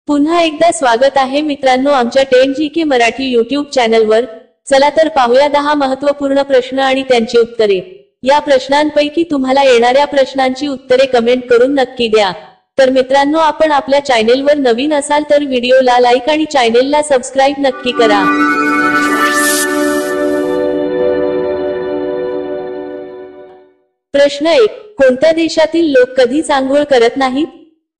पुन्हा एकदा स्वागत आहे मित्रांनो आमच्या 10GK मराठी YouTube चॅनलवर। चला तर पाहूया 10 महत्त्वपूर्ण प्रश्न आणि त्यांची उत्तरे। या प्रश्नांपैकी तुम्हाला येणाऱ्या प्रश्नांची उत्तरे कमेंट करून नक्की द्या। तर मित्रांनो आपण आपल्या चॅनलवर नवीन असाल तर व्हिडिओला लाईक आणि चॅनलला सबस्क्राइब नक्की करा। प्रश्न 1, कोणत्या देशातील लोक कधीच आंघोळ करत नाहीत?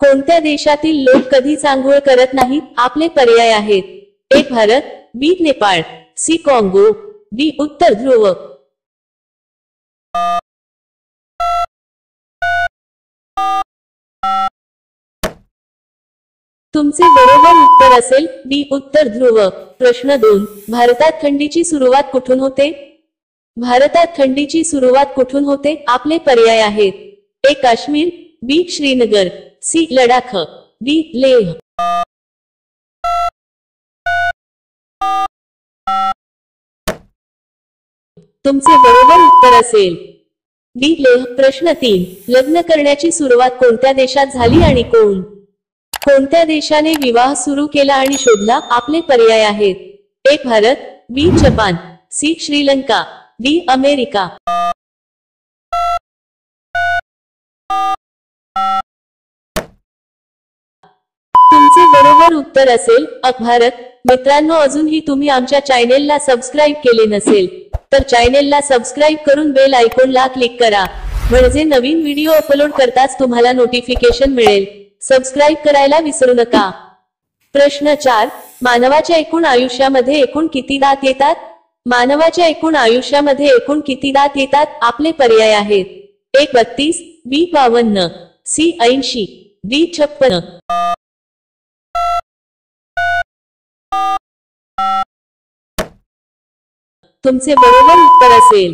कोणत्या देशातील लोक कधीच आंघोळ करत नाहीत? आपले पर्याय आहेत: A Bharat, B Nepal, C काँगो, डी उत्तर ध्रुव। तुमचे बरोबर उत्तर असेल डी उत्तर ध्रुव। प्रश्न 2, भारतात थंडीची सुरुवात कुठून होते? भारतात थंडीची सुरुवात कुठून होते? आपले पर्याय आहेत: ए काश्मीर, बी श्रीनगर, सी लडाख, डी लेह। तुमचे बरोबर उत्तर असेल डी लेह। प्रश्न 3, लग्न करण्याची सुरुवात कोणत्या देशात झाली आणि कोण? कोणत्या देशाने विवाह सुरू केला आणि शोधला? आपले पर्याय आहेत: A Bharat, B Japan, C Sri Lanka, D America. तुमचे बरोबर उत्तर असेल भारत। मित्रांनो अजूनही तुम्ही आमच्या चॅनलला सबस्क्राइब केले नसेल तर चॅनलला सबस्क्राइब करून बेल आयकॉनला क्लिक करा, म्हणजे नवीन व्हिडिओ अपलोड करताच तुम्हाला नोटिफिकेशन मिळेल। सबस्क्राइब करायला विसरू नका। प्रश्न 4, मानवाच्या एकूण आयुष्यामध्ये एकूण किती दात येतात? मानवाच्या एकूण आयुष्यामध्ये एकूण किती दात येतात? आपले पर्याय आहेत: ए 32, बी 52, सी 80, डी 56। तुमचे बरोबर उत्तर असेल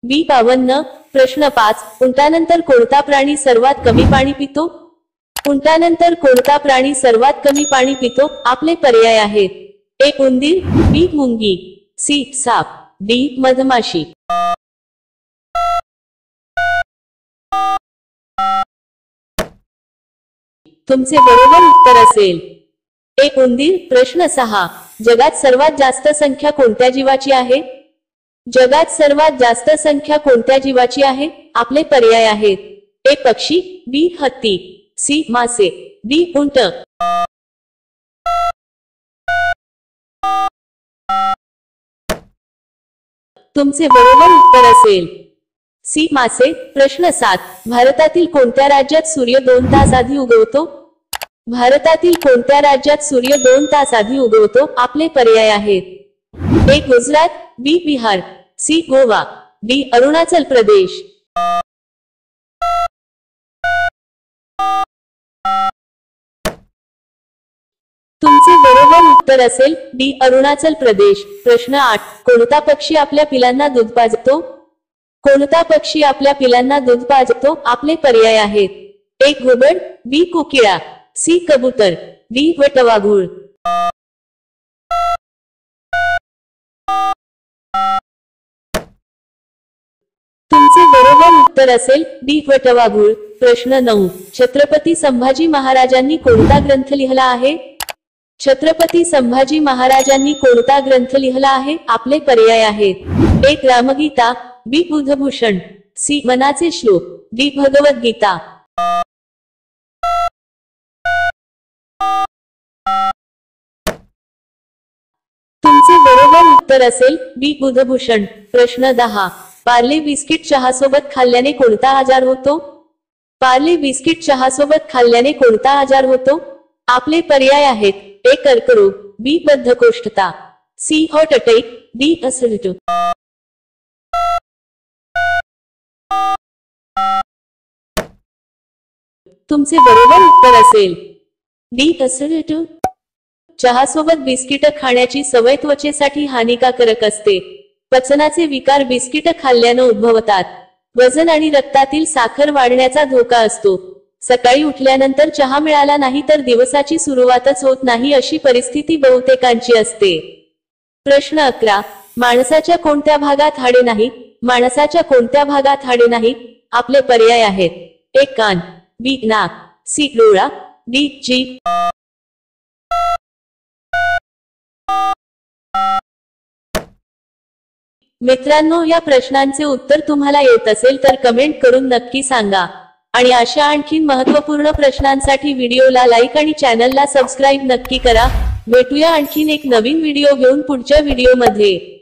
बी 52। प्रश्न 5, उंटानंतर कोणता प्राणी सर्वात कमी पाणी पितो? उंटानंतर कोणता प्राणी सर्वात कमी पाणी पितो? आपले पर्याय आहेत: ए उंदीर, बी मुंगी, सी साप, डी मधमाशी। तुमचे बरोबर उत्तर असेल ए उंदीर। प्रश्न 6, जगात सर्वात जास्त संख्या कोणत्या जीवाची आहे? जगात सर्वात जास्त संख्या कोणत्या जीवाची आहे? आपले पर्याय आहेत: ए पक्षी, बी हत्ती, सी मासे, डी उंट। तुमचे बरोबर उत्तर असेल सी मासे। प्रश्न 7, भारतातील कोणत्या राज्यात सूर्य 2 तास आधी उगवतो? भारतातील कोणत्या राज्यात सूर्य 2 तास आधी उगवतो? आपले पर्याय आहेत: ए गुजरात, बी बिहार, सी गोवा, डी अरुणाचल प्रदेश। तुमचे बरोबर उत्तर असेल डी अरुणाचल प्रदेश। प्रश्न 8, कोणता पक्षी आपल्या पिलांना दूध पाजतो? कोणता पक्षी आपल्या पिलांना दूध पाजतो? आपले पर्याय आहेत: ए घुबड, बी कोकिळा, सी कबूतर, डी वटवाघूळ। तुमचे बरोबर उत्तर असेल डी वटवाघूळ। प्रश्न 9, छत्रपती संभाजी महाराजांनी कोणता ग्रंथ लिहिला आहे? छत्रपती संभाजी महाराजांनी कोणता ग्रंथ लिहिला आहे? आपले पर्याय आहेत: ए रामगीता, बी बुधभूषण, सी मनाचे श्लोक, डी भगवद्गीता। तुमचे बरोबर उत्तर असेल बी बुधभूषण। प्रश्न 10, पार्ले बिस्किट चहासोबत खाल्ल्याने कोणता आजार होतो? पार्ले बिस्किट चहासोबत खाल्ल्याने कोणता आजार होतो? आपले पर्याय आहेत: ए कर्करोग, बी बद्धकोष्ठता, C heart attack, D acidity. तुमचे बरोबर उत्तर असेल डी ऍसिडिटी। चहासोबत बिस्किट खाण्याची सवय त्वचेसाठी हानिकारक असते। पचनाचे विकार बिस्किट खाल्ल्याने उद्भवतात। वजन आणि रक्तातील साखर वाढण्याचा धोका असतो। सकाळी उठल्यानंतर चहा मिळाला नाही तर दिवसाची सुरुवातच होत नाही अशी परिस्थिती बहुतेकांची असते। प्रश्न 11, माणसाच्या कोणत्या भागात हाडे नाहीत? माणसाच्या कोणत्या भागात हाडे नाहीत? आपले पर्याय आहेत: ए कान, बी नाक, सी डोळा, डी जीभ। मित्रांनो, या प्रश्नांचे उत्तर तुम्हाला येत असेल तर कमेंट करून नक्की सांगा। आणि अशा आणखीन महत्त्वपूर्ण प्रश्नांसाठी व्हिडिओला लाईक आणि चॅनलला सबस्क्राईब नक्की करा। भेटूया आणखीन एक नवीन व्हिडिओ घेऊन पुढच्या व्हिडिओमध्ये।